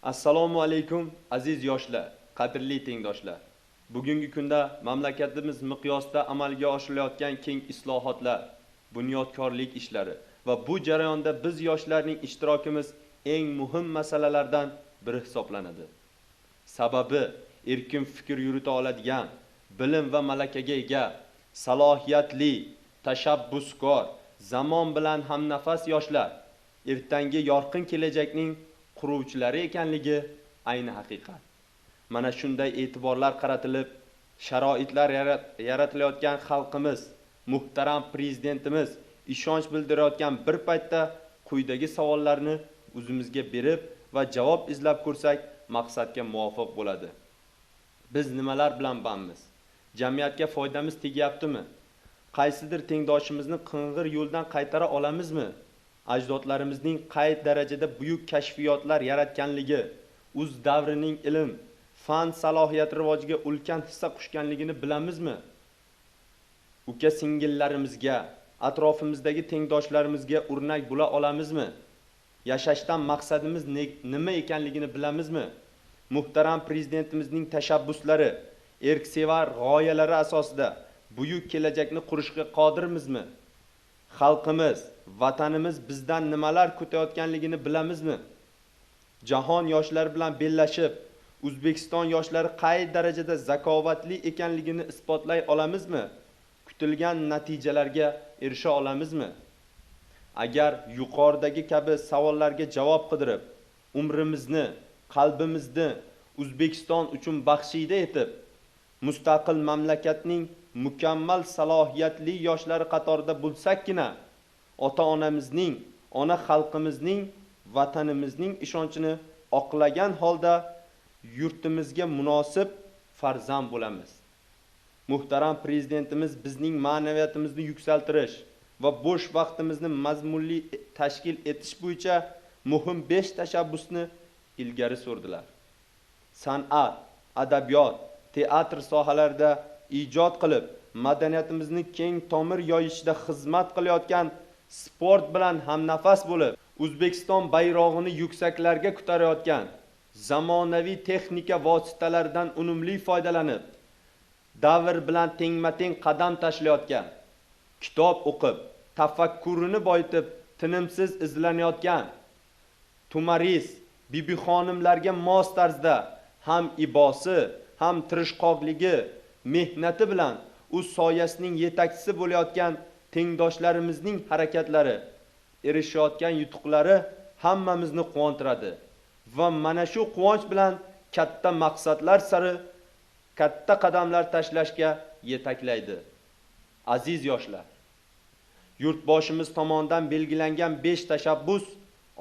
Assalomu alaykum aziz yoshlar, qadrli tengdoshlar. Bugungi kunda mamlakatimiz miqyosida amalga oshirilayotgan keng islohotlar, bunyodkorlik ishlari va bu jarayonda biz yoshlarning ishtirokimiz eng muhim masalalardan biri hisoblanadi. Sababi erkin fikr yurita oladigan, bilim va malakaga ega, salohiyatli, tashabbuskor, zamon bilan hamnafas yoshlar ertangi yorqin kelajakning quruvchilari ekanligi ayni haqiqat. Mana shunday e'tiborlar qaratilib, sharoitlar yaratilayotgan xalqimiz, muhtaram prezidentimiz ishonch bildirayotgan bir paytda quyidagi savollarni o'zimizga berib va javob izlab ko'rsak, maqsadga muvofiq bo'ladi. Biz nimalar bilan bandmiz? Jamiyatga foydamiz tegyaptimi? Qaysidir tengdoshimizni qing'ir yo'ldan qaytara olamizmi? Ajdodlarimizning qay darajada buyuk kashfiyotlar yaratganligi, o'z davrining ilm, fan salohiyati rivojiga ulkan hissa qo'shganligini bilamizmi? Uka singillarimizga, atrofimizdagi tengdoshlarimizga o'rnak bo'la olamizmi? Yashashdan maqsadimiz nima ekanligini bilamizmi? Muhtaram prezidentimizning tashabbuslari, erksevar g'oyalari asosida buyuk kelajakni qurishga qodirmizmi? Xalqimiz, vatanimiz bizdan nimalar kutayotganligini bilamizmi? Jahon yoshlari bilan bellashib, O'zbekiston yoshlari qay darajada zakovatli ekanligini isbotlay olamizmi? Kutilgan natijalarga erisha olamizmi? Agar yuqoridagi kabi savollarga javob qidirib, umrimizni, qalbimizni O'zbekiston uchun baxshida etib, mustaqil mamlakatning mukammal salohiyatli yoshlari qatorida bo'lsakkina, ota-onamizning, ona xalqimizning, vatanimizning ishonchini oqlagan holda yurtimizga munosib farzand bo'lamiz. Muhtaram prezidentimiz bizning ma'naviyatimizni yuksaltirish va bo'sh vaqtimizni mazmunli tashkil etish bo'yicha muhim 5 tashabbusni ilgari surdilar. San'at, adabiyot, teatr sohalarida ijod qilib, madaniyatimizni keng tomir yoyishida xizmat qilayotgan, sport bilan hamnafas bo'lib, O'zbekiston bayrog'ini yuksaklarga ko'tarayotgan, zamonaviy texnika vositalaridan unumli foydalanib, davr bilan tengma-teng qadam tashlayotgan, kitob o'qib, tafakkurini boyitib, tinimsiz izlanayotgan, tumaris, bibixonimlarga mos tarzda ham ibosi, ham tirishqoqligi, mehnati bilan o'z soyasining yetakchisi bo'layotgan tengdoshlarimizning harakatlari, erishayotgan yutuqlari hammamizni quvontiradi va mana shu quvonch bilan katta maqsadlar sari katta qadamlar tashlashga yetaklaydi. Aziz yoshlar, yurtboshimiz tomonidan belgilangan 5 tashabbus,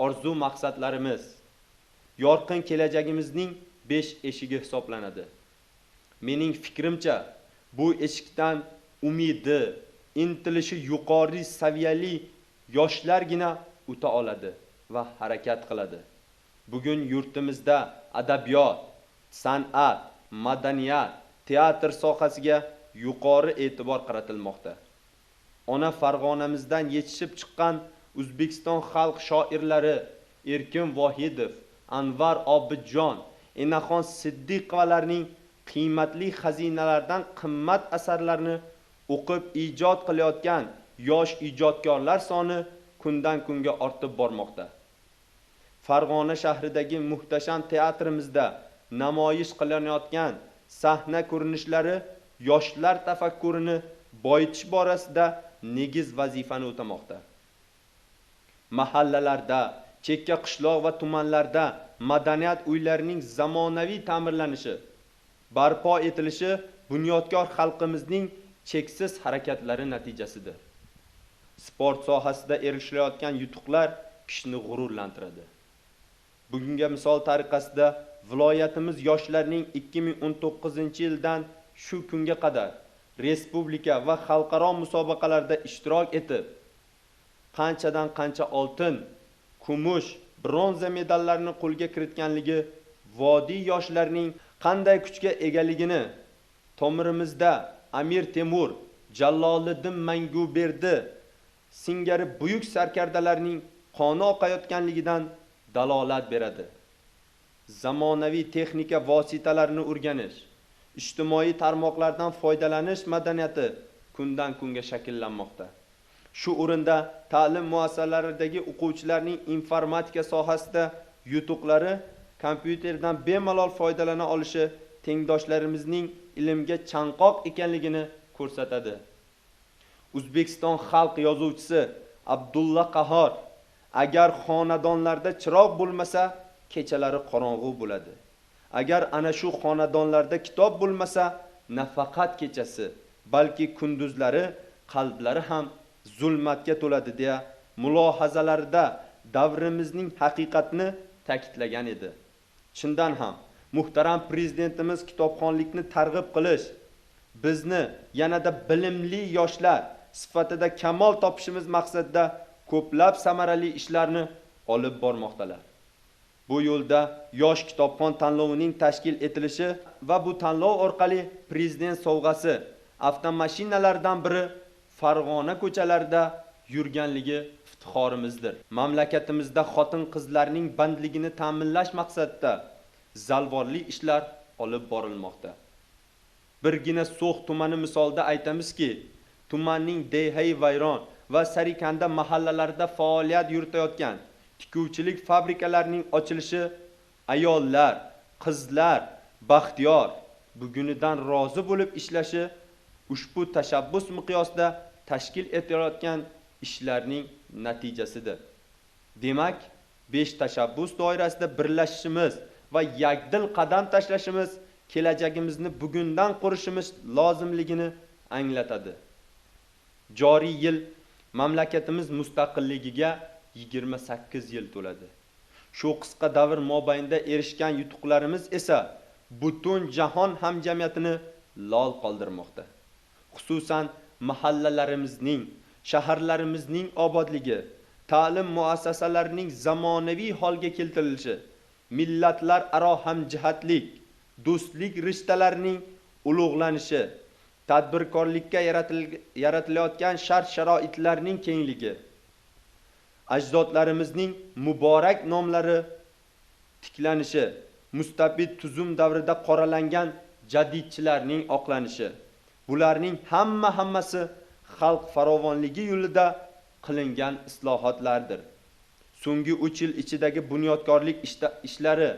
orzu maqsadlarimiz yorqin kelajagimizning 5 eshigi hisoblanadi. Mening fikrimcha, bu eshikdan umidi, intilishi yuqori saviyali yoshlargina o'ta oladi va harakat qiladi. Bugun yurtimizda adabiyot, san'at, madaniyat, teatr sohasiga yuqori e'tibor qaratilmoqda. Ona Farg'onamizdan yetishib chiqqan O'zbekiston xalq shoirlari Erkin Vohidov, Anvar Obidjon, Enaxon Siddiqovalarning qiymatli xazinalardan qimmat asarlarni o'qib ijod qilayotgan yosh ijodkorlar soni kundan kunga ortib bormoqda. Farg'ona shahridagi muhtasham teatrimizda namoyish qilinayotgan sahna ko'rinishlari yoshlar tafakkurini boyitish borasida negiz vazifani o'tamoqda. Mahallalarda, chekka qishloq va tumanlarda madaniyat uylarining zamonaviy ta'mirlanishi, barpo etilishi bunyodkor xalqimizning cheksiz harakatlari natijasidir. Sport sohasida erishilayotgan yutuqlar kishini g'ururlantiradi. Bugunga misol tariqasida viloyatimiz yoshlarining 2019-yildan shu kunga qadar respublika va xalqaro musobaqalarda ishtirok etib, qanchadan qancha oltin, kumush, bronza medallarni qo'lga kiritganligi vodiy yoshlarining qanday kuchga egaligini tomirimizda Amir Temur, Jaloliddin Manguberdi singari buyuk sarkardalarning qoni oqayotganligidan dalolat beradi. zamonaviy texnika vositalarini o'rganish, ijtimoiy tarmoqlardan foydalanish madaniyati kundan kunga shakllanmoqda. Shu o'rinda ta'lim muassasalaridagi o'quvchilarning informatika sohasida yutuqlari kompyuterdan bemalol foydalana olishi tengdoshlarimizning ilmga chanqoq ekanligini ko'rsatadi. O'zbekiston xalq yozuvchisi Abdulla Qahhor: agar xonadonlarda chiroq bo'lmasa, kechalari qorong'u bo'ladi. Agar ana shu xonadonlarda kitob bo'lmasa, nafaqat kechasi, balki kunduzlari qalblari ham zulmatga to'ladi deya mulohazalarida davrimizning haqiqatni ta'kidlagan edi. Chindan ham muhtaram prezidentimiz kitobxonlikni targ'ib qilish, bizni yanada bilimli yoshlar sifatida kamol topishimiz maqsadida ko'plab samarali ishlarni olib bormoqdalar. Bu yo'lda yosh kitobxon tanlovining tashkil etilishi va bu tanlov orqali prezident sovg'asi avtomashinalardan biri Farg'ona ko'chalarida yurganligi iftixorimizdir. Mamlakatimizda xotin-qizlarning bandligini ta'minlash maqsadida zalvorli ishlar olib borilmoqda. Birgina So'x tumani misolida aytamizki, tumanning Deyhay Vayron va Sarikanda mahallalarida faoliyat yuritayotgan tikuvchilik fabrikalarining ochilishi ayollar, qizlar baxtiyor bugunidan rozi bo'lib ishlashi ushbu tashabbus miqyosida tashkil etilayotgan ishlarning natijasidir. Demak, 5 tashabbus doirasida birlashishimiz va yakdil qadam tashlashimiz kelajagimizni bugundan qurishimiz lozimligini anglatadi. Joriy yil mamlakatimiz mustaqilligiga 28 yil to'ladi. Shu qisqa davr mobaynida erishgan yutuqlarimiz esa butun jahon hamjamiyatini lol qoldirmoqda. Xususan mahallalarimizning, shaharlarimizning obodligi, ta'lim muassasalarining zamonaviy holga keltirilishi, millatlar aro hamjihatlik, do'stlik rishtalarining ulug'lanishi, tadbirkorlikka yaratilayotgan shart-sharoitlarning kengligi, ajdodlarimizning muborak nomlari tiklanishi, mustabid tuzum davrida qoralangan jadidchilarning oqlanishi, bularning hammasi xalq farovonligi yo'lida qilingan islohotlardir. So'nggi 3 yil ichidagi bunyodkorlik ishlari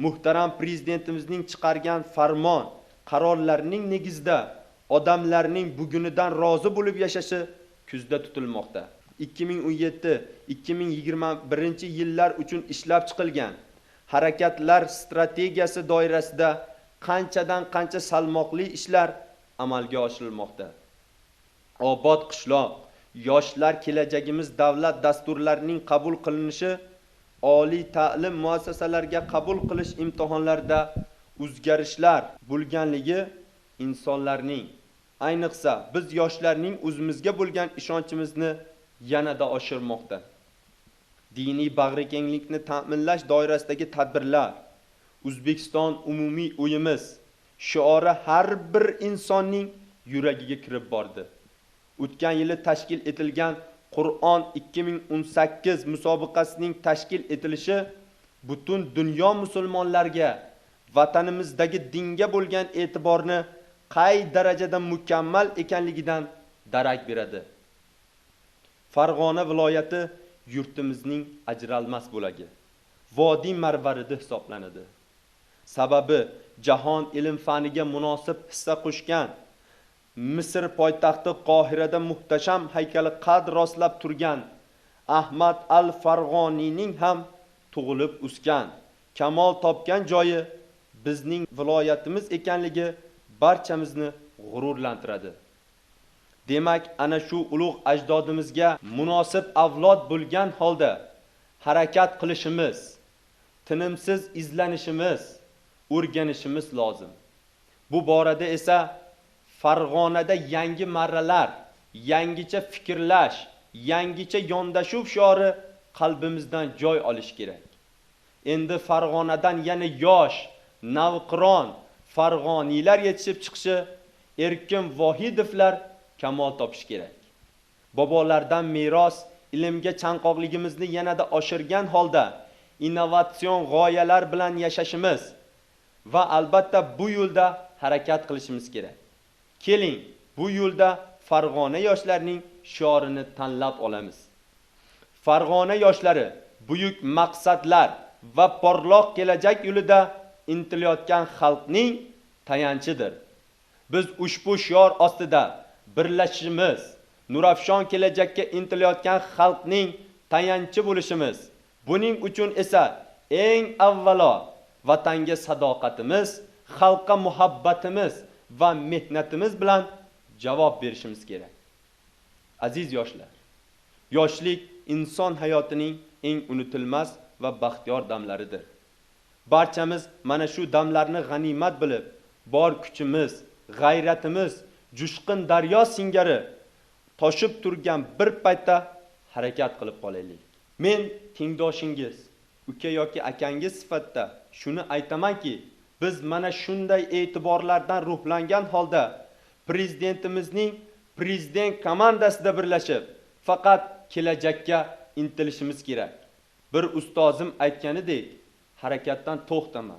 muhtaram prezidentimizning chiqargan farmon, qarorlarining negizida odamlarning bugunidan rozi bo'lib yashashi ko'zda tutilmoqda. 2017-2021 yillar uchun ishlab chiqilgan harakatlar strategiyasi doirasida qanchadan qancha salmoqli ishlar amalga oshirilmoqda. Obod qishloq, yoshlar kelajagimiz davlat dasturlarining qabul qilinishi, oliy ta'lim muassasalariga qabul qilish imtihonlarida o'zgarishlar bo'lganligi insonlarning, ayniqsa biz yoshlarning o'zimizga bo'lgan ishonchimizni yanada oshirmoqda. Diniy bag'rikenglikni ta'minlash doirasidagi tadbirlar, O'zbekiston umumiy o'yimiz shiori har bir insonning yuragiga kirib bordi. O'tgan yili tashkil etilgan Qur'on 2018 musobaqasining tashkil etilishi butun dunyo musulmonlarga vatanimizdagi dinga bo'lgan e'tiborni qay darajada mukammal ekanligidan darak beradi. Farg'ona viloyati yurtimizning ajralmas bo'lagi, vodiy marvaridi hisoblanadi. Sababi jahon ilm faniga munosib hissa qo'shgan Misr poytaxti Qohirada muhtasham haykali qad rostlab turgan Ahmad al-Farg'oniyning ham tug'ilib o'sgan, kamol topgan joyi bizning viloyatimiz ekanligi barchamizni g'ururlantiradi. Demak, ana shu ulug' ajdodimizga munosib avlod bo'lgan holda harakat qilishimiz, tinimsiz izlanishimiz, o'rganishimiz lozim. Bu borada esa Farg'onada yangi marralar, yangicha fikrlash, yangicha yondashuv shiori qalbimizdan joy olish kerak. Endi Farg'onadan yana yosh, navqiron farg'oniylar yetishib chiqishi, Erkin Vohidovlar kamol topish kerak. Bobolardan meros ilmga chanqoqligimizni yanada oshirgan holda innovatsion g'oyalar bilan yashashimiz va albatta bu yo'lda harakat qilishimiz kerak. Keling, bu yo'lda Farg'ona yoshlarining shiorini tanlab olamiz. Farg'ona yoshlari buyuk maqsadlar va porloq kelajak yo'lida intilayotgan xalqning tayanchidir. Biz ushbu shior ostida birlashishimiz, nurafshon kelajakka intilayotgan xalqning tayanchi bo'lishimiz. Buning uchun esa eng avvalo vatanga sadoqatimiz, xalqqa muhabbatimiz va mehnatimiz bilan javob berishimiz kerak. Aziz yoshlar, yoshlik inson hayotining eng unutilmas va baxtiyor damlaridir. Barchamiz mana shu damlarni g'animat bilib, bor kuchimiz, g'ayratimiz, jushqin daryo singari toshib turgan bir paytda harakat qilib qolaylik. Men tengdoshingiz, uka yoki akangiz sifatida shuni aytamanki, biz mana shunday e'tiborlardan ruhlangan holda prezidentimizning prezident komandasida birlashib, faqat kelajakka intilishimiz kerak. Bir ustozim aytganidek, harakatdan to'xtama.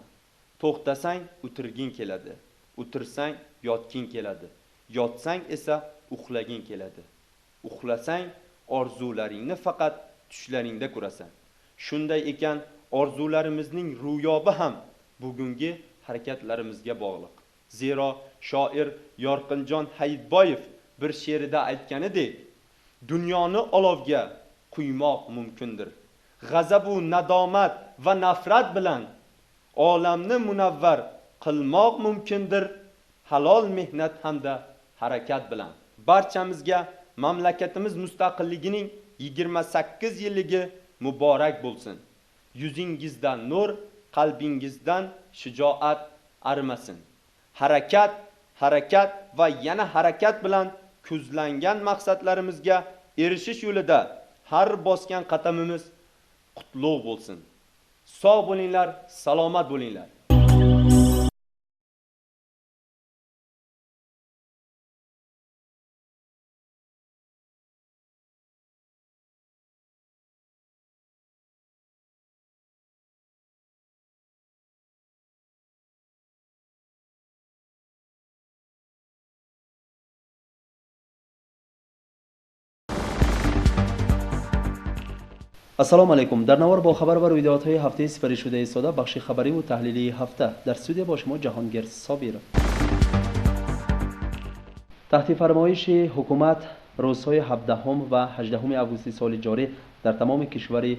To'xtasang o'tirging keladi. O'tirsang yotging keladi. Yotsang esa uxlaging keladi. Uxlasang orzularingni faqat tushlaringda ko'rasan. Shunday ekan, orzularimizning ro'yobi ham bugungi harakatlarimizga bog'liq. Zero shoir Yorqinjon Hayitboyev bir she'rida aytganidek, dunyoni olovga quymoq mumkindir. G'azab va nadomat va nafrat bilan olamni munavvar qilmoq mumkindir. Halol mehnat hamda harakat bilan. Barchamizga mamlakatimiz mustaqilligining 28 yilligi muborak bo'lsin. Yuzingizdan nur, qalbingizdan shijoat arimasin. Harakat, harakat va yana harakat bilan ko'zlangan maqsadlarimizga erishish yo'lida har bosgan qadamimiz qutlug' bo'lsin. Sog' bo'linglar, salomat bo'linglar. السلام علیکم. در نوار با خبر و رویدادهای هفته سپری شده ساده بخش خبری و تحلیلی هفته در استودیو با شما جهانگیر صابر. تحت فرمایش حکومت روزهای 17 و 18 آگوست سال جاری در تمام کشور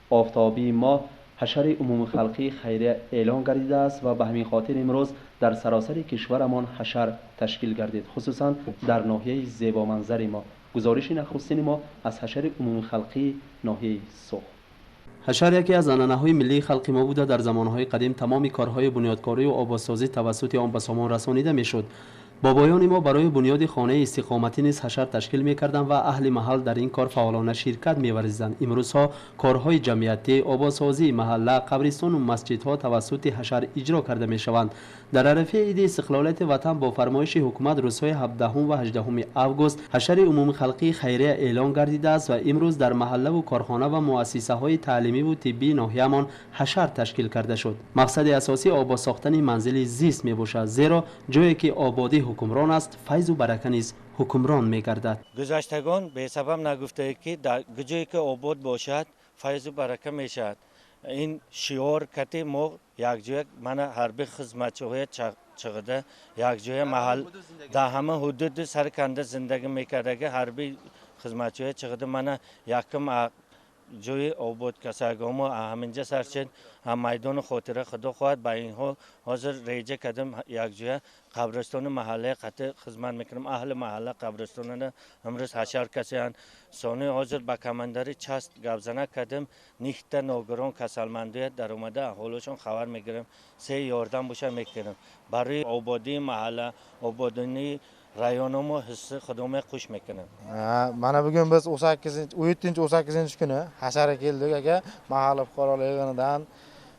آفتابی ما حشر عمومی خلقی خیریه اعلان گردیده است و به همین خاطر امروز در سراسر کشورمان حشر تشکیل گردید، خصوصا در ناحیه زیبا منظر ما. گزارش نخستین ما از حشر عمومی خلقی ناحیه سوخ. حشر یکی از عنعنه‌های ملی خلق ما بوده. در زمانهای قدیم تمام کارهای بنیادکاری و آبادسازی توسط آن به سامان رسانیده میشد. بابایان ما برای بنیاد خانه استقامتی نیز حشر تشکیل می‌کردند و اهل محل در این کار فعالانه شرکت می‌ورزیدند. امروزها کارهای جمعیتی، آبادسازی محله، قبرستان و مسجدها توسط حشر اجرا کرده می‌شوند. در عرفه عید استقلالیت وطن با فرمایش حکومت روزهای 17 و 18 آگوست حشر عمومی خلقی خیریه اعلان گردیده است و امروز در محله و کارخانه و مؤسسه‌های تعلیمی و طبی ناحیه‌مان حشر تشکیل کرده شد. مقصد اساسی آباد ساختن منزل زیست میباشد، زیرا جایی که آبادی حکمران است، فیض و برکت نیز حکمران میگردد. گذشتگان به سبب نگفته که در جایی که آباد باشد فیض و برکت میشد. این شعار کتی ما یک جای من حربی خدمتچی‌های چقدر یک جای محل در همه حدود سرکنده زندگی میکرده که حربی خدمتچی‌های چقدر من یکم جای آباد کسایگام و همینجا سرچین هم میدان خاطره خدا خواهد. با این ها حاضر ریجه کردم یک جای قبرستان محله قطع خدمت میکنم. اهل محله قبرستان امروز حشر کسی هن سانی حاضر با کمانداری چست گبزنه کردم. نیخت نوگران کسلمندیت در اومده احوالشون خبر میگیرم. سه یاردم باشه میکنم برای آبادی محله، آبادی rayonimni hissi xudoga xush mekanam. Mana bugun biz 17-18 kuni hasharga keldik aka. Mahalla fuqarolar yig'inidan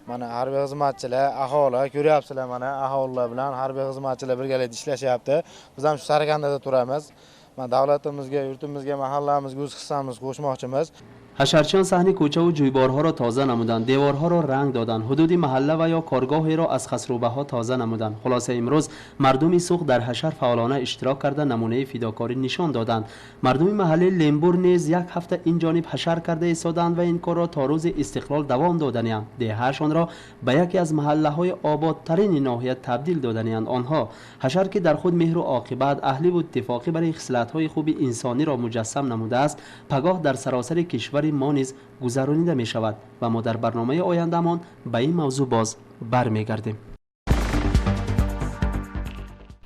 mana harbiy xizmatchilar, aholi ko'ryapsizlar, mana aholilar bilan harbiy xizmatchilar birgalikda ishlashyapti. Biz ham shu Samarqandda turamiz. Mana davlatimizga, yurtimizga, mahallamizga o'z hissamizni qo'shmoqchimiz. حشرچیان صحن کوچه و جویبارها را تازه نمودند، دیوارها را رنگ دادند، حدود محله و یا کارگاهی را از خسروبه‌ها تازه نمودند. خلاصه امروز مردم سوق در حشر فعالانه اشتراک کرده نمونه فداکاری نشان دادند. مردم محله لیمبور نیز یک هفته این جانب حشر کرده ایستادند و این کار را تا روز استقلال دوام دادند. دهه‌شان را به یکی از محله‌های آبادترین ناحیه تبدیل دادند. آنها حشر که در خود مهر و عاقبت، اهلی و اتفاقی برای خصلت‌های خوب انسانی را مجسم نموده است، پگاه در سراسر کشور ما نیز گذرانیده می شود و ما در برنامه آیندهمان به این موضوع باز برمیگردیم.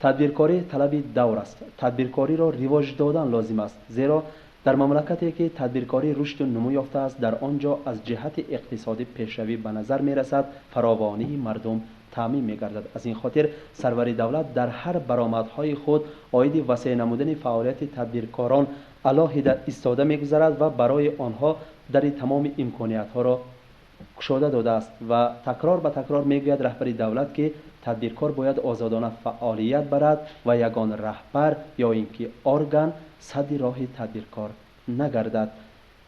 تدبیرکاری طلب دور است. تدبیرکاری را رواج دادن لازم است، زیرا در مملکتی که تدبیرکاری رشد و نمو یافته است، در آنجا از جهت اقتصادی پیشروی به نظر می رسد، فراوانی مردم تامین می گردد. از این خاطر سرور دولت در هر برآمدهای خود عاید وسیع نمودن فعالیت تدبیرکاران علیحده ایستاده می‌گذارد و برای آنها در تمام امکانیت‌ها را گشوده داده است و تکرار به تکرار میگوید رهبر دولت که تدبیرکار باید آزادانه فعالیت برد و یگان رهبر یا اینکه ارگان سد راه تدبیرکار نگردد.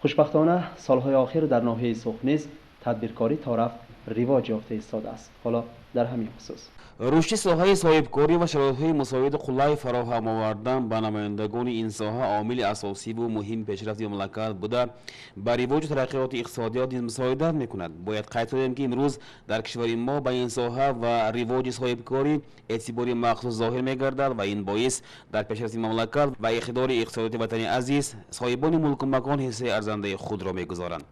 خوشبختانه سالهای آخر در ناحیه سوخ نیز تدبیرکاری طرف رواج یافته ایستاده است. حالا در همین خصوص رشد ساحه صاحبکاری و شرایط‌های مساعد قلای فراهم آوردن به نمایندگان این ساحه عامل اساسی و مهم پیشرفت مملکت بوده به رواج و ترقیات اقتصادیات نیز مساعدت می‌کند. باید قید کنیم که امروز در کشور ما به این ساحه و رواج صاحبکاری اعتباری مخصوص ظاهر می‌گردد و این باعث در پیشرفت مملکت و اقتدار اقتصادی وطن عزیز صاحبان ملک و مکان حصه ارزنده خود را می‌گذارند.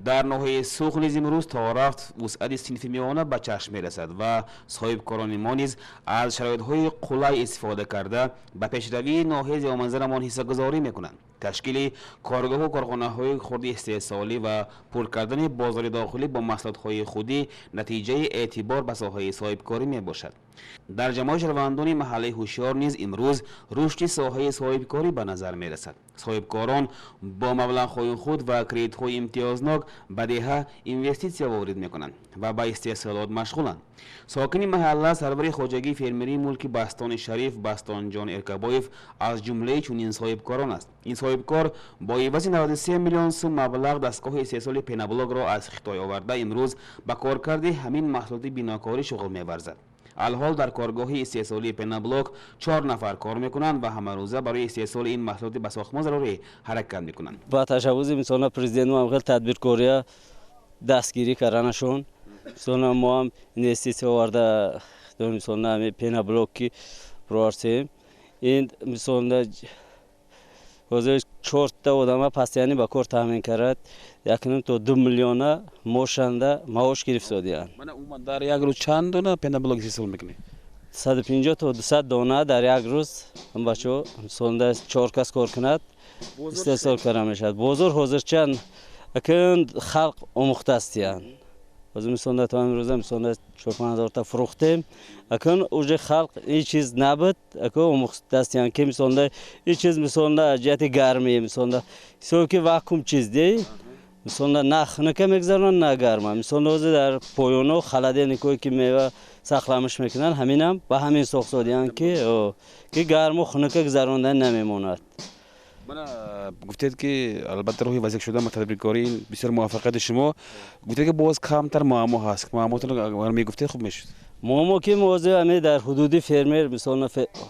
در ناحیه سوخ نیز امروز تا رفت وسعت صنف میوه به چشم می‌رسد و صاحبکاران ما نیز از شرایط‌های قلای استفاده کرده به پیشروی ناحیه زیبامنظرمان حصه‌گذاری می‌کنند. تشکیل کارگاه و کارخانه‌های خردی استحصالی و پر کردن بازار داخلی با محصولات‌های خودی نتیجه اعتبار به ساحه صاحبکاری میباشد. در جمع شهروندان محله هوشیار نیز امروز رشد ساحه صاحبکاری به نظر میرسد. صاحبکاران با مبلغ‌های خود و کردیت‌های امتیازناک به دهه اینوستیسیا وارد میکنند و به استحصالات مشغولند. ساکن محله سرور خواجگی فرمری ملک بستان شریف بستان جان ارکبایف از جمله چنین صاحبکاران است. این صاحبکار با عوض 93 میلیون سوم مبلغ دستگاه استحصال پنابلوگ را از خطای آورده امروز به کارکرد همین محصولات بیناکاری شغل می‌ورزد. الحال در کارگاه استحصالی پنابلوگ 4 نفر کار میکنند و همه روزه برای استحصال این محصولات به ساختمان ضروری حرکت میکنند. با تشبوس مثلا پرزیدنت ما هم تدبیرکاری دستگیری کردنشون مثلا ما هم اینوستیسیا وارد مثلا همین پنابلوگ پروارسیم این مثلا حوزه 4 تا آدم پس یعنی با کار تامین کرد یکنون تا 2 میلیون موشنده معاش گرفتادیان. من عموما در یک روز چند دونه پنابلوگ استحصال میکنی؟ 150 تا 200 دانه در یک روز هم بچه مثلا 4 کس کار کند استحصال کرده میشد. بازار حاضر چند اکن خلق آموخته استیان. از مثلا تا امروز مثلا 4-5 تا فروختیم اکن اوج خلق این چیز نبود اکو آموخته استیان که مثلا این چیز مثلا جهت گرمی مثلا سو که واکوم چیز دی مثلا نخ نکه میگذارن نه گرمه مثلا در پایانو خلاده نیکوی که میوه ساخلامش میکنن همینم با همین ساختادیان که گرم و خنکه گذراندن نمیموند. من گفتید که البته روی وضع شده تدبیرکاری بسیار موفقیت شما گفتید که باز کمتر معما هست. معماتون اگر میگفتید خوب میشد. معما که موضوع همه در حدود فرمر مثلا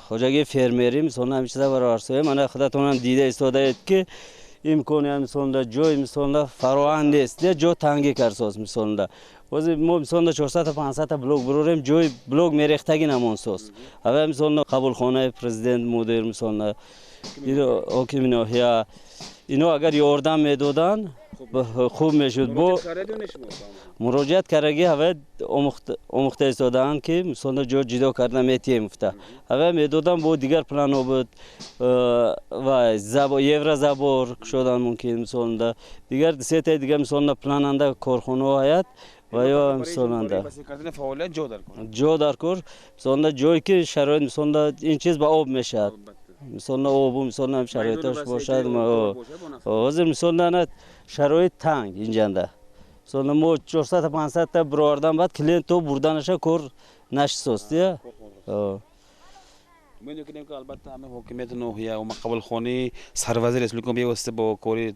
خواجگی فرمری مثلا همیشه برای عرصه من خودتون دیده ایستاده که امکانی مثلا جای مثلا فراوان نیست جا تنگی کرساز مثلا واسه ما مثلا 400 تا 500 تا بلوک بروریم جای بلوک میریختگی نمونساز اول مثلا قبول خانه پرزیدنت مدیر مثلا اینو حاکم ناحیه اینا اگر یاردم میدادن خوب میشد. با مراجعت کردگی هوا آموخته ایستادن که مثلا جا جدا کردن میتیه مفته هوا میدادن با دیگر پلان بود و یورا زبار شدن ممکن مثلا دیگر سه تا دیگر مثلا پلاننده کارخانه هست و یا مثلا جا در کار مثلا جایی که شرایط مثلا این چیز با آب میشه مثلا آب مثلا هم شرایطش باشد حاضر مثلا نه شرایط تنگ اینجنده مثلا ما 400 تا 500 تا برآوردن بعد کلینت تو بردنش کار نشساستیه. امید میکنیم که البته همه حاکمیت ناحیه و مقابل خانه سروازی رسولیکم بیوسته با کاری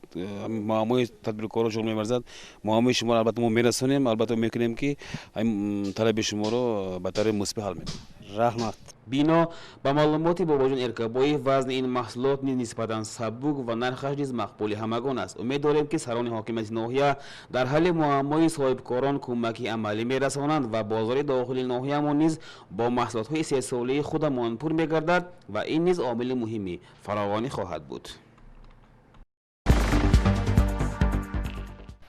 معمولی تدبیرکار شغل می‌ورزد معمولی شما رو البته ما میرسونیم البته میکنیم که این طلب شما رو به طور مثبت حل میکنیم. رحمت. بینا به معلوماتی بابا جان ارکابایی وزن این محصولات نسبتاً سبک و نرخش نیز مقبول همگان است. امید داریم که سران حاکمیت ناحیه در حل معمای صاحبکاران کمکی عملی میرسانند و بازار داخلی ناحیه‌مان نیز با محصولات‌های 3 ساله خودمان پر میگردد و این نیز عامل مهمی فراوانی خواهد بود.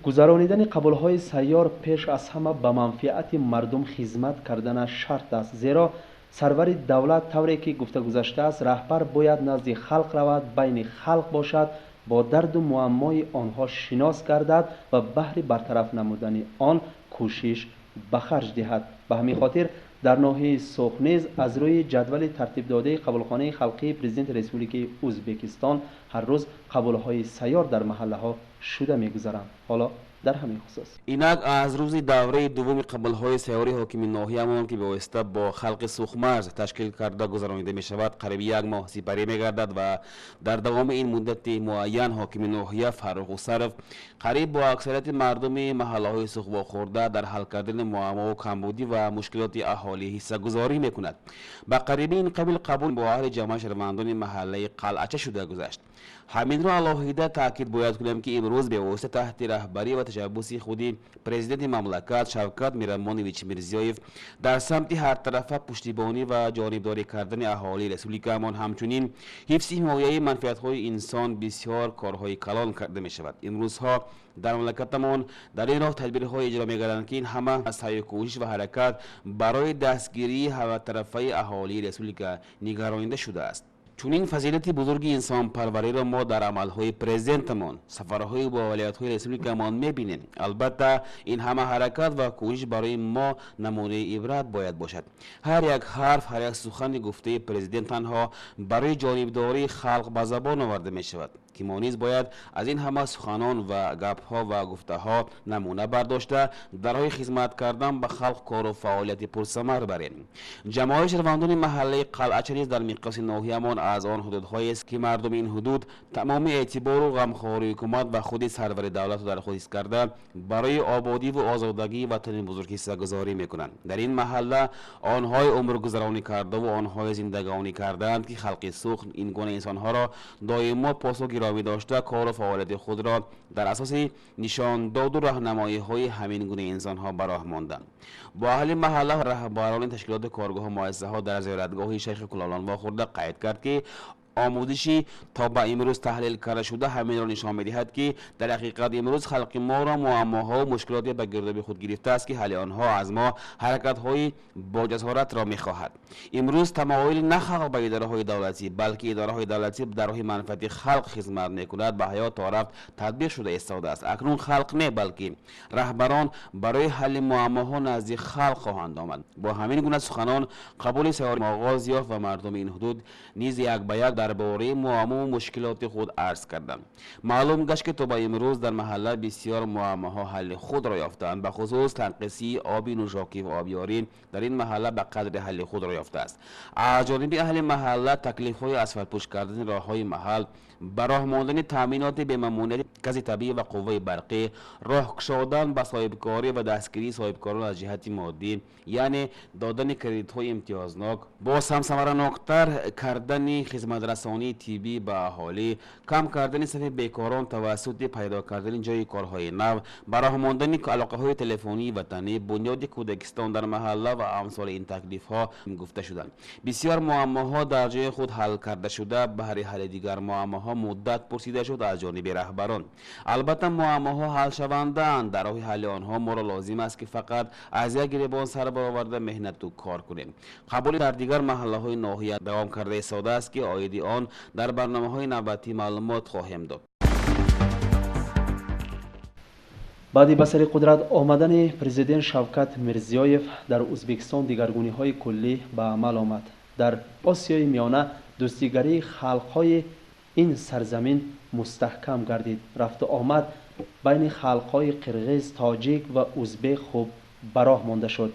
گذرانیدن قبول‌های سیار پیش از همه به منفعت مردم خدمت کردن شرط است، زیرا سرور دولت طوری که گفته گذشته است رهبر باید نزد خلق رود، بین خلق باشد، با درد و معمای آنها شناس گردد و بهر برطرف نمودن آن کوشش به خرج دهد. به همین خاطر در ناحیه سوخ نیز از روی جدول ترتیب داده قبولخانه خلقی پرزیدنت رسپوبلیک ازبکستان هر روز قبول‌های سیار در محله‌ها شده می‌گذرند. حالا در همین خصوص اینک از روز دوره دوم قبول‌های سیاری حاکم ناحیه‌مان که به واسطه با خلق سوخمرز تشکیل کرده گذرانیده می‌شود قریب 1 ماه سپری می‌گردد و در دوام این مدت معین حاکم ناحیه فارغ الصرف قریب با اکثریت مردم محله‌های سوخ واخورده در حل کردن معما و کمبودی و مشکلات اهالی حصه‌گذاری می‌کند. با قریب این قبول با اهل جامعه شهروندان محله قلعچه شده گذشت. همین را علاوه تاکید باید کنم که امروز به واسطه تحت رهبری و تشبث خودی پرزیدنت مملکت شوکت میرمانویچ میرزیویف در سمت هر طرفه پشتیبانی و جانبداری کردن اهالی رسوبلیکمان همچنین حفظ حمایت منفعت‌های انسان بسیار کارهای کلان کرده می شود. این روزها در مملکتمان در این راه تدبیرهای اجرا می‌گردند که این همه از سعی و کوشش و حرکت برای دستگیری هر طرفه اهالی رسوبلیک نگرانیده شده است. چون این فضیلت بزرگ انسان پروری را ما در عملهای پرزنتمان سفرهای با ولایت‌های رسوبلیکمان می‌بینیم. البته این همه حرکت و کوشش برای ما نمونه عبرت باید باشد. هر یک حرف هر یک سخن گفته پرزیدنت تنها برای جانبداری خلق به زبان آورده می‌شود که ما نیز باید از این همه سخنان و گپ‌ها و گفته‌ها نمونه برداشته در راه خدمت کردن به خلق کار و فعالیت پرثمر بریم. جماعت شهروندان محله قلعچه نیز در مقیاس ناحیه‌مان از آن حدودهایی است که مردم این حدود تمام اعتبار و غمخواری حکومت و خود سرور دولت را در خود حس کرده برای آبادی و آزادگی وطن بزرگ حصه‌گذاری می‌کنند. در این محله آنهای عمر گذرانی کرده و آنهای زندگانی کردند که خلق سوخ این گونه انسان‌ها را دائما پاسخ گرامی داشته کار و فعالیت خود را در اساس نشان داد و راهنمایی‌های همین گونه انسان‌ها به راه ماندند. با اهل محله رهبران تشکیلات کارگاه و مؤسسه‌ها در زیارتگاه شیخ کلالان واخورده قید کرد که آموزشی تا به امروز تحلیل کرده شده همین را نشان می‌دهد که در حقیقت امروز خلق ما را معماها و مشکلاتی به گرداب خود گرفته است که حل آنها از ما حرکت‌های با جسارت را می‌خواهد. امروز تمایل نه خلق به اداره‌های دولتی بلکه اداره‌های دولتی در راه منفعت خلق خدمت می‌کند به حیات طرف تطبیق شده ایستاده است. اکنون خلق نه بلکه رهبران برای حل معماها نزد خلق خواهند آمد. با همین گونه سخنان قبول سیار آغاز یافت و مردم این حدود نیز یک به یک درباره معما و مشکلات خود عرض کردند. معلوم گشت که تا به امروز در محله بسیار معماها حل خود را یافتند. به خصوص تنقیصی آب نوشاکی و آبیاری در این محله به قدر حل خود را یافته است. از جانب اهل محله تکلیف‌های اسفلت پوش کردن راه‌های محل، به راه ماندن تامینات به ممانعت گاز طبیعی و قوه برقی، راه گشادن به صاحبکاری و دستگیری صاحبکاران از جهت مادی یعنی دادن کردیت‌های امتیازناک، با ثمره‌ناک‌تر کردن خدمت رسانی طبی به اهالی، کم کردن صف بیکاران توسط پیدا کردن جای کارهای نو، به راه ماندن علاقه‌های تلفنی وطنی، بنیاد کودکستان در محله و امثال این تکلیف‌ها گفته شدند. بسیار معماها در جای خود حل کرده شده، بهر حل دیگر معماها مدت پرسیده شد از جانب رهبران. البته معماها حل شوندند، در راه حل آنها ما را لازم است که فقط از یک گریبان سر برآورده مهنت و کار کنیم. قبول در دیگر محله‌های ناحیه دوام کرده ایستاده است که آید آن در برنامه‌های نوبتی معلومات خواهیم داد. بعد به سر قدرت آمدن پرزیدنت شوکت میرزیویف در ازبکستان دیگرگونی‌های کلی به عمل آمد. در آسیای میانه دوستیگری خلق‌های این سرزمین مستحکم گردید. رفت و آمد بین خلق‌های قرغیز، تاجیک و ازبک خوب براه مانده شد.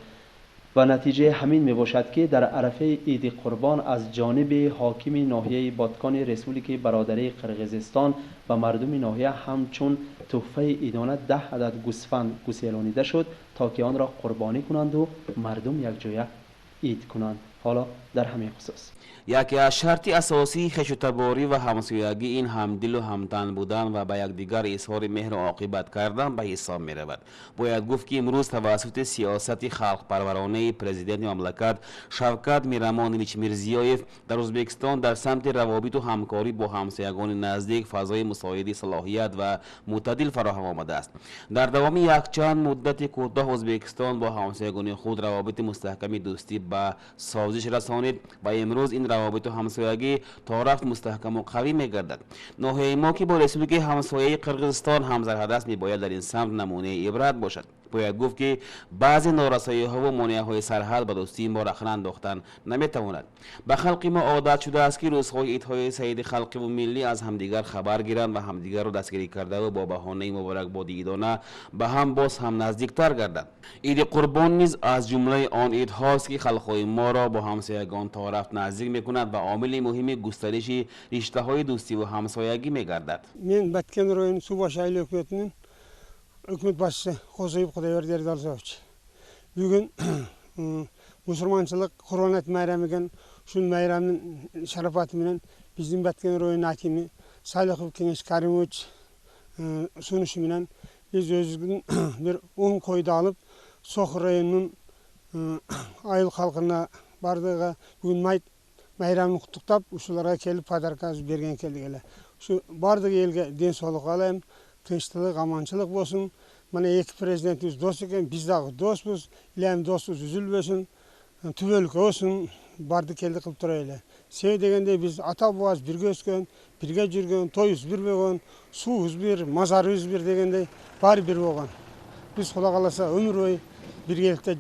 و نتیجه همین می باشد که در عرفه عید قربان از جانب حاکم ناحیه بادکان رسولیک برادری قرقیزستان و مردم ناحیه همچون تحفه عیدانه 10 عدد گوسفند گسیلانیده شد تا که آن را قربانی کنند و مردم یکجای عید کنند. حالا در همین خصوص یکی از شرط اساسی خوش‌تباری و همسویگی این همدل و همتن بودن و به یکدیگر اظهار مهر و عاقبت کردن به حساب می رود. باید گفت که امروز توسط سیاست خلق پرورانه پرزیدنت مملکت شوکت میرمانویچ میرزیویف در ازبکستان در سمت روابط و همکاری با همسایگان نزدیک فضای مساعد صلاحیت و معتدل فراهم آمده است. در دوام یک چند مدت کوتاه ازبکستان با همسایگان خود روابط مستحکم دوستی به سازش رسانید و امروز این روابط و همسایگی تا رفت مستحکم و قوی می‌گردد. ناحیه ما که با رسولیک همسایه قرقیزستان همسرحد است می‌باید در این سمت نمونه عبرت باشد. باید گفت که بعضی نارسایی‌ها و مانع‌های سرحد به دوستی ما رخنه انداختن نمی‌تواند. به خلق ما عادت شده است که روزهای عیدهای سعید خلقی و ملی از همدیگر خبر گیرند و همدیگر را دستگیری کرده و با بهانه مبارکبادی عیدانه به هم باز هم نزدیکتر گردند. عید قربان نیز از جمله آن عیدهاست که خلق‌های ما را با همسایگان تا رفت نزدیک می‌کند و عامل مهم گسترش رشته‌های دوستی و همسایگی می‌گردد. من Batken rayonu Subaşı aile hükümetinin hükümet başçısı Qo'ziyev Xudoyberdi Erdalsovich. Bugün Müslümançılık Kurban et bayramigan şu bayramın şarafati bilen bizim Batken rayonu hakimi Salihov Kengesh Karimovich sunuşu bilen biz özümüzün bir 10 koydu alıp Soğuk rayonunun ayıl halkına bardığına bugün bayramını kutluktab uşulara kelip padarka bergen keldik ele. Şu bardık elge densoğluk alayım, tinçlik, amançılık bolsun. Mana iki prezidentimiz dost eken, biz dağı dostuz, ilem dostuz üzülbesin, tübölük olsun, bardık keldik kılıp durayla. Sev degende biz ata boğaz birge ösken, birge жүрген, toyuz bir boğan, suuz bir, mazarız bir degende bari bir boğan. Biz kula kalasa ömür boyu birgelikte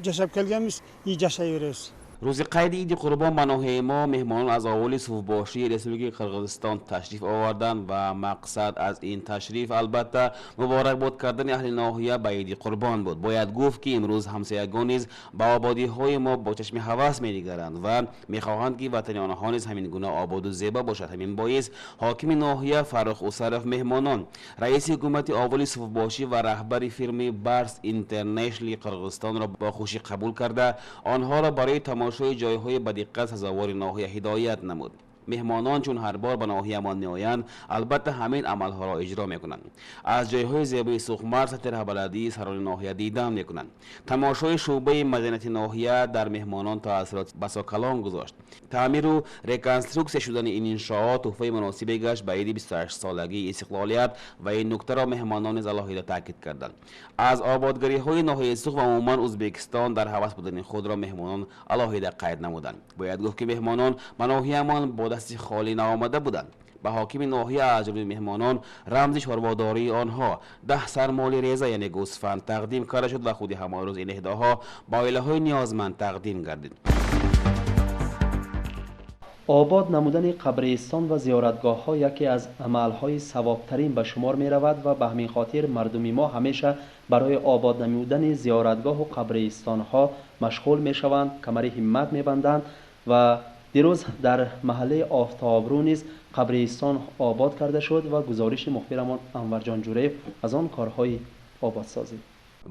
yaşap kelgenmiz, iyi yaşayıveririz. روز قید عید قربان به ناحیه ما مهمانان از احوال صوفباشی رسولیک قرقیزستان تشریف آوردند و مقصد از این تشریف البته مبارکباد کردن اهل ناحیه به عید قربان بود. باید گفت که امروز همسایگان نیز به آبادی های ما با چشم هوس می‌نگرند و می‌خواهند که وطن آنها نیز همین گونه آباد و زیبا باشد. همین باعث حاکم ناحیه فرخ اوسرف مهمانان، رئیس حکومت احوال صوفباشی و رهبر فرم بارس اینترنشنال قرقیزستان را با خوشی قبول کرده آنها را برای تماشای جایهای با دقت سزاوار ناحیه هدایت نمود. مهمانان چون هر بار به ناحیه ما میآیند البته همین عملها را اجرا میکنند. از جایهای زیبای سوخمر سطح بلدی سران ناحیه دیدن میکنند. تماشای شعبه مدنیت ناحیه در مهمانان تاثیرات بسا کلان گذاشت. تعمیر و ریکنستروکسیون شدن این انشاءات تحفه مناسبی گشت به عید 28 سالگی استقلالیت و این نکته را مهمانان از علاهیده تاکید کردند. از آبادگری های ناحیه سوخ و عموما ازبکستان در هوس بودن خود را مهمانان علاهیده قید نمودند. باید گفت که مهمانان به ناحیه‌مان با دست خالی نآمده بودند. به حاکم ناحیه از جمله مهمانان رمز شورواداری آنها 10 سرمال ریزه یعنی گوسفند تقدیم کرده شد و خود همان روز این اهداها با عائله‌های نیازمند تقدیم گردید. آباد نمودن قبرستان و زیارتگاه ها یکی از عملهای ثوابترین به شمار می رود و به همین خاطر مردم ما همیشه برای آباد نمودن زیارتگاه و قبرستان ها مشغول می شوند، کمر همت می بندند و دیروز در محله آفتابرو نیز قبرستان آباد کرده شد و گزارش مخبرمان انور جان جوریف از آن کارهای آبادسازی.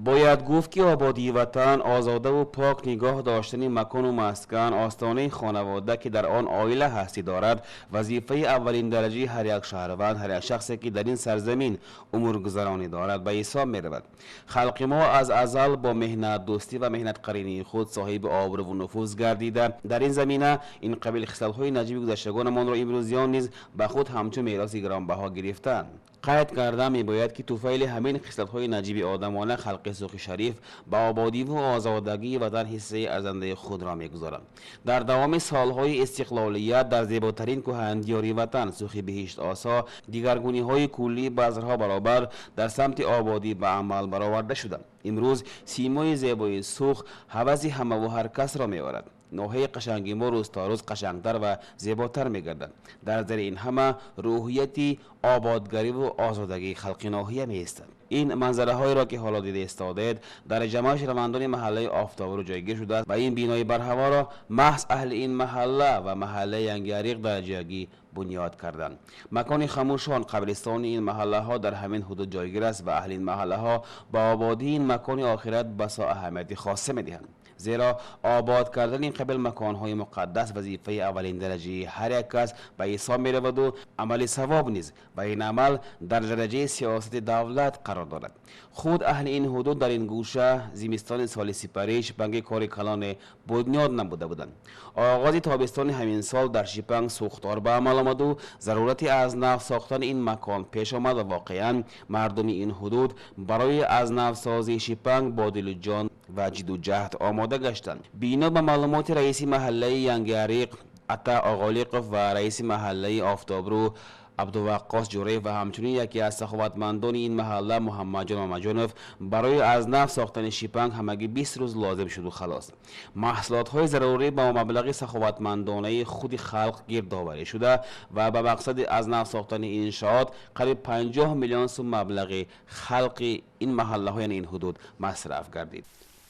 باید گفت که آبادی وطن آزاده و پاک نگاه داشتن مکان و مسکن آستانه خانواده که در آن عائله هستی دارد وظیفه اولین درجه هر یک شهروند، هر یک شخصی که در این سرزمین امور گذرانی دارد به حساب می رود. خلق ما از ازل با مهنت دوستی و مهنت قرینی خود صاحب آبرو و نفوذ گردیده. در این زمینه این قبیل خصلت‌های نجیب گذشتگانمان را امروزیان نیز به خود همچون میراث گرانبها گرفتند. قید کردن میباید که توفیل همین خصلت‌های نجیب آدمانه خلق سوخ شریف با آبادی و آزادگی وطن حصه ارزنده خود را میگذارند. در دوام سالهای استقلالیت در زیباترین کهن‌دیاری وطن سوخ بهشت آسا دیگرگونی‌های کلی بذرها برابر در سمت آبادی به عمل برآورده شدند. امروز سیمای زیبای سوخ هوس همه و هر کس را می‌آورد. ناحیه قشنگی ما روز تا روز قشنگتر و زیباتر می‌گردد. در زیر این همه روحیتی آبادگری و آزادگی خلق ناحیه می‌ایستد. این منظره هایی را که حالا دیده استادید در جمع شهروندان محله آفتاب رو جایگیر شده است و این بینای برهوا را محض اهل این محله و محله ینگریق در جایگی بنیاد کردند. مکان خاموشان قبرستان این محله ها در همین حدود جایگیر است و اهل این محله ها با آبادی این مکان آخرت بسا اهمیت خاصه می‌دهند، زیرا آباد کردن این قبل مکان‌های مقدس وظیفه اولین درجه هر یک کس به حساب می‌رود و عمل ثواب نیز و این عمل در درجه سیاست دولت قرار دارد. خود اهل این حدود در این گوشه زمستان سال سپریش بنگ کار کلان بنیاد نموده بودند. آغاز تابستان همین سال در شیپنگ سوختار به عمل آمد و ضرورتی از نو ساختن این مکان پیش آمد و واقعاً مردم این حدود برای از نو سازی شیپنگ با دل و جان و جد و جهد آماده گشتند. بینا به معلومات رئیس محله ینگریق عطا آقالیقف و رئیس محله آفتابرو عبدالوقاص جوری و همچنین یکی از سخاوتمندان این محله محمد جان مامجانوف برای از نو ساختن شیپنگ همگی 20 روز لازم شد و خلاص. محصولات های ضروری با مبلغ سخاوتمندانه خود خلق گردآوری شده و به مقصد از نو ساختن این انشاءات قریب 50 میلیون سوم مبلغ خلق این محله های این حدود مصرف گردید.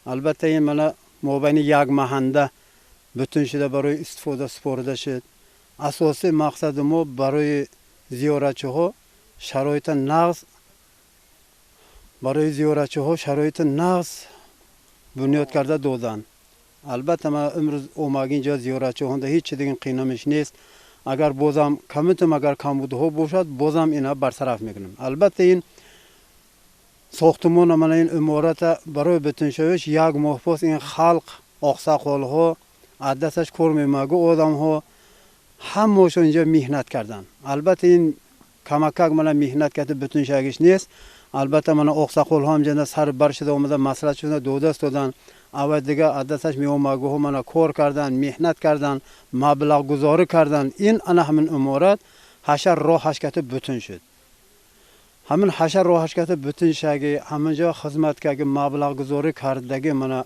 البته این مال مابین یک محنده بتون شده برای استفاده سپرده شد. اساسی مقصد ما برای زیارتچی ها شرایط نقض بنیاد کرده دادن. البته ما امروز اومد اینجا زیارتچی ها هیچ دیگه قینمش نیست. اگر بازم کمتم اگر کمبود ها باشد بازم اینا برطرف میکنیم. البته این ساختمان من این عمارت برای بتون شویش یک ماه پس این خلق آقساقال ها عدسش کار میمگو آدم ها همه‌شون اینجا مهنت کردن. البته این کمک من مهنت کرده بتون شگیش نیست. البته من آقساقال ها همجنده سر برشده اومده مسئله شده دو دست دادن. اول دیگه عدسش میومگو ها من کار کردن، مهنت کردن، مبلغ گذاری کردن. این انا همین عمارت حشر راهش کرده بتون شد. همین حشر راهش کرده بتون شگی همینجا خدمت که مبلغ گذاری کردگی من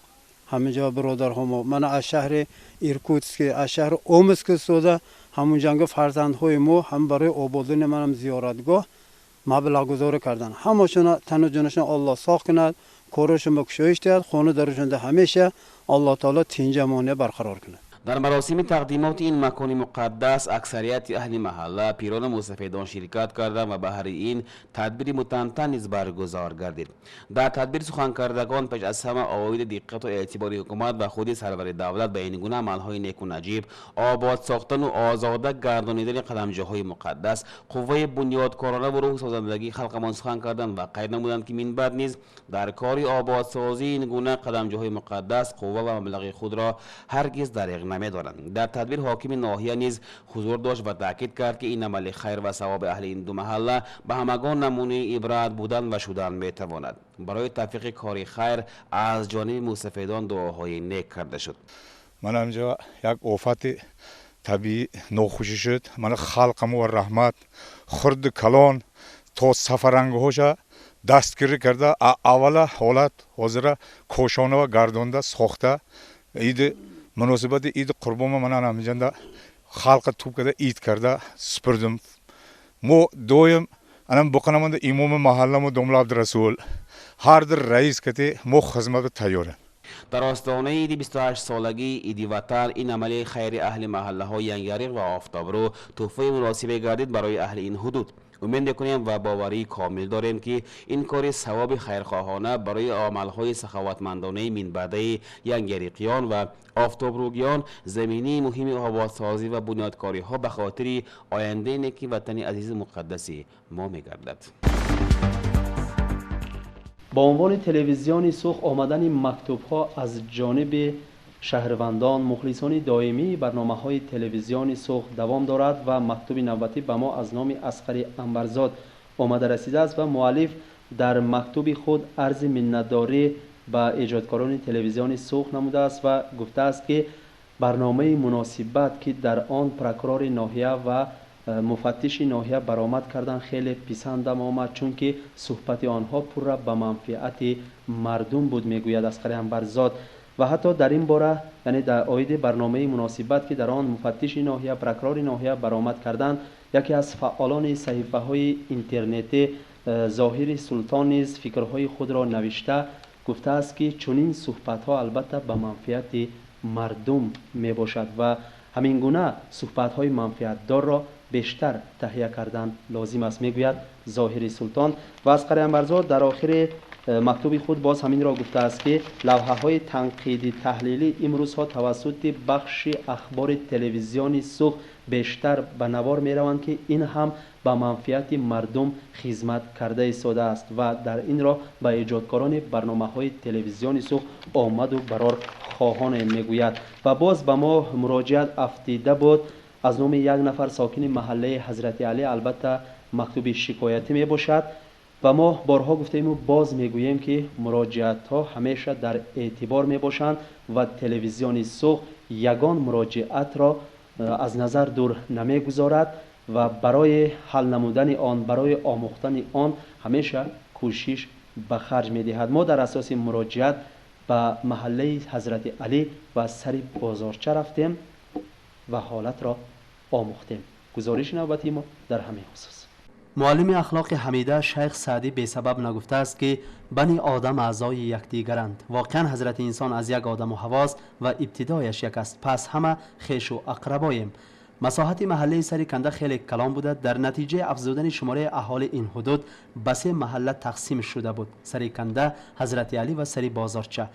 همینجا برادر هم من از شهر ایرکوتسک از شهر اومسک سوده همون جنگ فرزندهای ما هم برای آبادان منم زیارتگاه مبلغ گذاری کردن. همشون تن جونشون الله ساخت کند، کارشون بکشایش دهد، خانه درشون همیشه الله تعالی تنجمانه برقرار کند. در مراسم تقدیمات این مکان مقدس اکثریت اهل محله پیران مستفیدان شرکت کردند و به هر این تدبیر متنطن نیز برگزار گردید. در تدبیر سخن کردگان پیش از همه آید دقت و اعتبار حکومت و خود سرور دولت به این گونه عملهای نیک و نجیب آباد ساختن و آزاده گردانیدن قدمجه‌های مقدس قوه بنیادکارانه و روح سازندگی خلقمان سخن کردند و قید نمودند که من بعد نیز در کار آبادسازی این گونه قدمجه‌های مقدس قوه و مبلغ خود را هرگز دریغ نمی‌دارند. در تدبیر حاکم ناحیه نیز حضور داشت و تاکید کرد که این عمل خیر و ثواب اهل این دو محله به همگان نمونه عبرت بودن و شدن میتواند. برای تحقیق کار خیر از جانب مستفیدان دعاهای نیک کرده شد. من اینجا یک آفت طبیعی ناخوشی شد. من خلقم و رحمت خرد کلان تا سفرنگ‌هاش دستگیری کرده. اول حالت حاضر کوشانه و گردانده ساخته. عید مناسبت عید قربان من همینجا خلق توپ کرده عید کرده سپردم. ما دویم انم بکنم امام محله ما دومل عبدالرسول هر در رئیس کتی ما خدمت تیاره. در آستانه عید 28 سالگی عید وطن این عمل خیر اهل محله های ینگریق و آفتابرو تحفه مناسبی گردید برای اهل این حدود. امید می‌کنیم و باوری کامل داریم که این کار ثواب خیرخواهانه برای عمل‌های سخاوتمندانه منبعده ینگریقیان و آفتابروگیان زمینی مهم آبادسازی و بنیادکاری‌ها به خاطر آینده نیک وطن عزیز مقدس ما می‌گردد. با عنوان تلویزیون سرخ آمدن مکتوب‌ها از جانب شهروندان مخلصان دائمی برنامه‌های تلویزیون سرخ دوام دارد و مکتوب نوبتی به ما از نام اصغر انبرزاد آمده رسیده است و مؤلف در مکتوب خود عرض منتداری به ایجادکاران تلویزیون سرخ نموده است و گفته است که برنامه مناسبت که در آن پرکرار ناحیه و مفتش ناحیه برآمد کردن خیلی پسندم آمد، چون که صحبت آنها پر به منفعت مردم بود. میگوید اصغر انبرزاد و حتی در این باره یعنی در آید برنامه مناسبت که در آن مفتش ناحیه پرکرار ناحیه برآمد کردند، یکی از فعالان صحیفه های اینترنتی ظاهر سلطان نیز فکرهای خود را نوشته گفته است که چنین صحبت ها البته به منفعت مردم می باشد و همین گونه صحبت های منفعت دار را بیشتر تهیه کردن لازم است، میگوید ظاهر سلطان. و اصغر انورزاد در آخر مکتوب خود باز همین را گفته است که لوحه های تنقیدی تحلیلی امروزها توسط بخش اخبار تلویزیونی سوخ بیشتر به نوار می روند که این هم به منفعت مردم خدمت کرده ایستاده است و در این را به ایجادکاران برنامه های تلویزیونی سوخ آمد و برار خواهان میگوید. و باز به ما مراجعت افتیده بود از نام یک نفر ساکن محله حضرت علی، البته مکتوب شکایتی می باشد و ما بارها گفتیم و باز میگوییم که مراجعت ها همیشه در اعتبار می باشند و تلویزیون سوخ یگان مراجعت را از نظر دور نمی گذارد و برای حل نمودن آن، برای آموختن آن همیشه کوشش به خرج می دهد. ما در اساس مراجعت به محله حضرت علی و سر بازارچه رفتیم و حالت را آموختیم. گزارش نوبتی ما در همین خصوص. معلم اخلاق حمیده شیخ سعدی به سبب نگفته است که بنی آدم اعضای یکدیگرند. واقعا حضرت انسان از یک آدم و حواست و ابتدایش یک است، پس همه خویش و اقرباییم. مساحت محله سری کنده خیلی کلان بوده. در نتیجه افزودن شماره اهالی این حدود به 3 محله تقسیم شده بود: سری کنده، حضرت علی و سری بازارچه.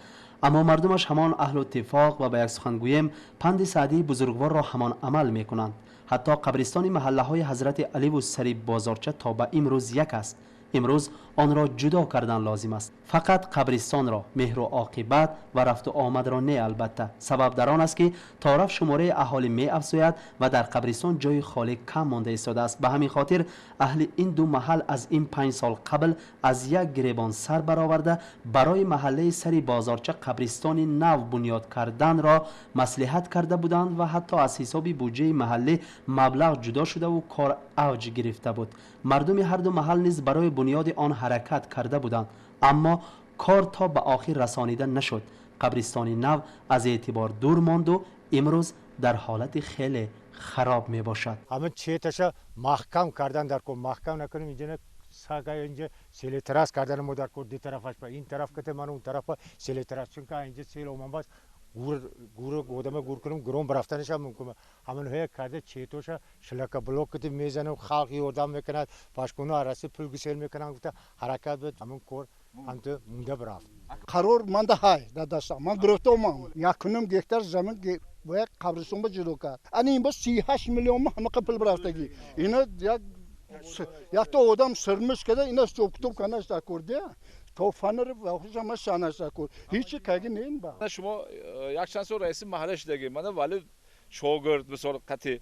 اما مردمش همان اهل اتفاق و به یک سخن گویم پند سعدی بزرگوار را همان عمل می کنند. حتی قبرستان محله های حضرت علی و سری بازارچه تا به امروز یک است. امروز آن را جدا کردن لازم است. فقط قبرستان را، مهر و عاقبت و رفت و آمد را نه. البته سبب در آن است که تعارف شماره اهالی می افزاید و در قبرستان جای خالی کم مانده ایستاده است. به همین خاطر اهل این دو محل از این 5 سال قبل از یک گریبان سر برآورده برای محله سری بازارچه قبرستان نو بنیاد کردن را مصلحت کرده بودند و حتی از حساب بودجه محله مبلغ جدا شده و کار اوج گرفته بود. مردم هر دو محل نیز برای بنیاد آن حرکت کرده بودند، اما کار تا به آخر رسانیده نشد. قبرستان نو از اعتبار دور ماند و امروز در حالت خیلی خراب می باشد. همه چیتش محکم کردن در کو محکم نکنیم اینجا ساگای اینجا سیل تراس کردن ما در کو دی طرفش به این طرف کته من اون طرف سیل تراس، چون که اینجا سیل اومد باز گور گودم گور کنم گروم برفتنش هم ممکنه. همون هی کرده چیتوش شلک بلوک کتی میزنه خلق یوردم میکند پاشکونا رسی پول گسیل میکنن گفته حرکت بود همون کور هم تو مونده برافت. قرار مانده های در دستم من گرفتم یک کنم گهتر زمین باید قبرستون با جلو کرد. این با 38 میلیون همه قبل برفتگی. اینا یک تا آدم سرمش کرده اینا سوکتوب کنش در کرده. تو فنر واقعا ما شانش کرد. هیچ کاری نیم با. شما یک چند سال رئیس محله شدگی. من ولی شاگرد بسیار قطعی.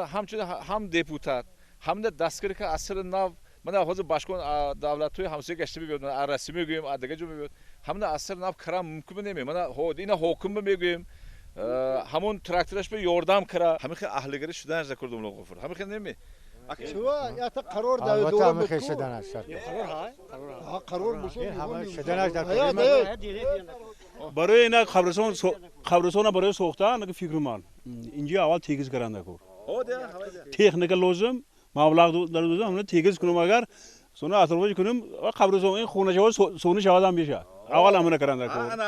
همچنین هم دیپوتات هم دستگیری که اصل ناو من حاضر باشکن دولت‌های همسایه گشته می‌بینم. رسمی میگویم دیگه جو می‌بینم. هم اصل ناو کرام ممکن نمیه. من اینا حکم میگویم. همون تراکتورش به یاردم کرد. همین که اهلگری شدن از کردم لو غفور. همین که نمیه. شو یا تا قرار داد دور میخه شدن شرط قرار بشه همه شدنش در برای اینا خبرسان برای سوختن اگه فکر من اینجا اول تیگز کرنده کور تکنیک لازم مبلغ در لازم همه تیگز کنم اگر سونا اطراف کنم خبرسان این خونه جواد سونی شواد هم بیشه اول همونه کرنده کور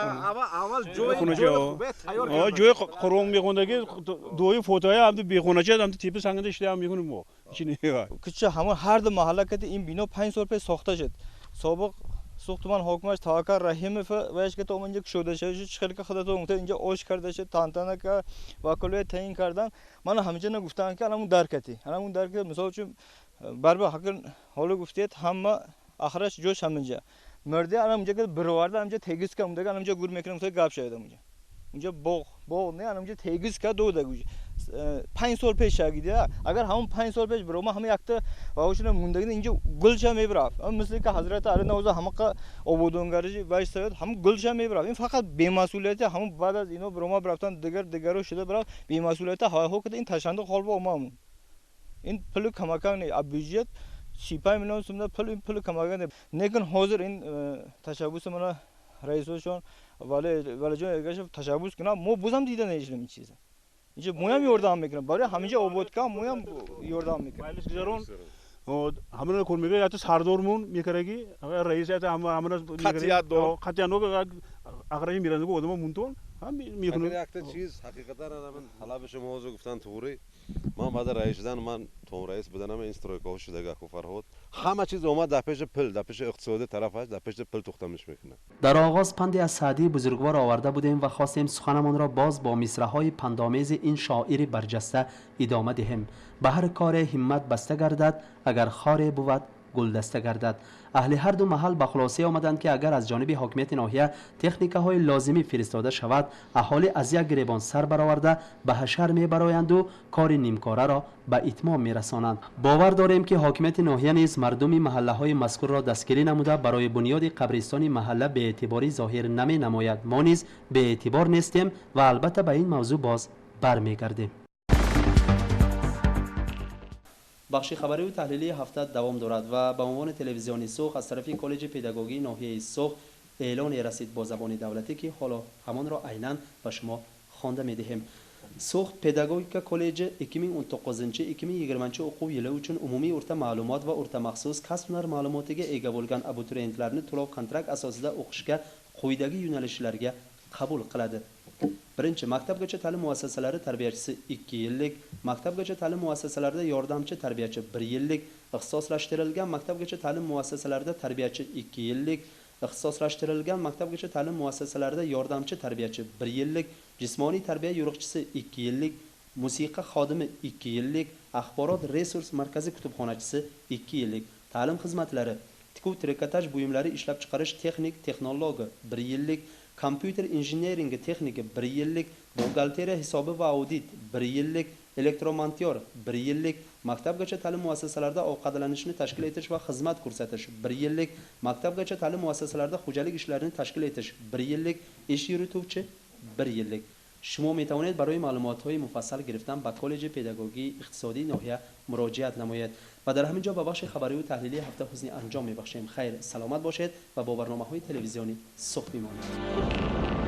اول جوی قروم میخوندگی دوی فوتوهای هم تو بیخونچه هم تو تیپ سنگنده شده هم میکنیم ما که همون هر دو محله که این بنا 5 سال پیش ساخته شد. سابق ساختمان حکومت تاکر رحیم وش که تو اونجا شده شد چخیلی که خودت اونجا اینجا اوش کرده شد تانتانه که واکلوی تعیین کردن. من همیشه نگفتم که الان درکتی الان درک مثلا چون بر به حق حالا گفتید همه آخرش جوش همینجا مرده الان اونجا که بروارده اونجا تگیس که اونجا اونجا گور میکنم تو گپ شده اونجا باغ نه اونجا تگیس که دو دگوجه 5 سال پیش شاگیده اگر همون 5 سال پیش برو ما همه یکتا واوشون موندگی اینجا گلشا میبرافت مثل که حضرت علی نوزا همه که عبودونگری وایس سید هم گلشا میبرافت. این فقط بی‌مسئولیت همون بعد از اینو برو ما برفتن دیگرو شده برا بی‌مسئولیت های که این تشنج خالب اومامون این پلو کماکان ابیجت 35 میلیون سوم پلو کماکان نکن حاضر این تشابوس من رئیسشون ولی جون اگرش تشبوس کنه ما بازم دیده نیستیم این چیزا اینجا مویم یاردام میکنم برای همینجا آباد کام مویم یاردام میکنم همون کار میگه یا تو سردارمون میکردی رئیس یا همون خطیانو اگرایی میرن کو آدم مونتون هم میکنه یک چیز حقیقتا من حالا به شما موضوع گفتن توری من بعد رئیس شدن من تو رئیس بودنم این استرویکا شده که فرهاد همه چیز اومد در پیش پل در پیش اقتصاد طرفش در پیش پل تختمش میکنه. در آغاز پندی از سعدی بزرگوار آورده بودیم و خواستیم سخنمان را باز با مصرع‌های پندآمیز این شاعر برجسته ادامه دهیم. به هر کار همت بسته گردد اگر خار بود گل دسته گردد. اهل هر دو محل به خلاصه آمدند که اگر از جانب حاکمیت ناحیه تکنیکه های لازمی فرستاده شود اهالی از یک گریبان سر برآورده به حشر می برآیند و کار نیمکاره را به اتمام می رسانند. باور داریم که حاکمیت ناحیه نیز مردم محله های مذکور را دستگیری نموده برای بنیاد قبرستان محله به اعتباری ظاهر نمی نماید. ما نیز به اعتبار نیستیم و البته به این موضوع باز برمیگردیم. بخش خبری و تحلیلی هفته دوام دارد و به عنوان تلویزیونی سوخ از طرف کالج پداگوژی ناحیه سوخ اعلان رسید با زبان دولتی که حالا همان را عیناً به شما خوانده می‌دهیم. سوخ پداگوژیک کالج 2019-2020 o'quv yili uchun umumiy o'rta ma'lumot va o'rta maxsus kasb hunar ma'lumotiga ega bo'lgan abituriyentlarni to'lov kontrakt asosida o'qishga quyidagi yo'nalishlarga qabul qiladi. Birinchi, maktabgacha ta'lim muassasalari tarbiyachisi 2 yillik, maktabgacha ta'lim muassasalarida yordamchi tarbiyachi 1 yillik, ixtisoslashtirilgan maktabgacha ta'lim muassasalarida tarbiyachi 2 yillik, ixtisoslashtirilgan maktabgacha ta'lim muassasalarida yordamchi tarbiyachi 1 yillik, jismoniy tarbiya yo'riqchisi 2 yillik, musiqa xodimi 2 yillik, axborot resurs markazi kutubxonachisi 2 yillik, ta'lim xizmatlari, tikuv trikotaj buyumlari ishlab chiqarish texnik texnologi 1 yillik, kompyuter injiniyeringi texniki 1 yillik, buxgalteriya hisobi va audit 1 yillik, elektromontor 1 yillik, maktabgacha ta'lim muassasalarida ovqatlanishni tashkil etish va xizmat ko'rsatish 1 yillik, maktabgacha ta'lim muassasalarida xo'jalik ishlarini tashkil etish 1 yillik, ish yurituvchi 1 yillik. شما می توانید برای معلومات‌های مفصل گرفتن به کالج پداگوژی اقتصادی ناحیه مراجعت نمایید. و در همین جا به بخش خبری و تحلیلی هفته حسنی انجام می‌بخشیم. خیر، سلامت باشید و با برنامه‌های تلویزیونی سوخت بمانید.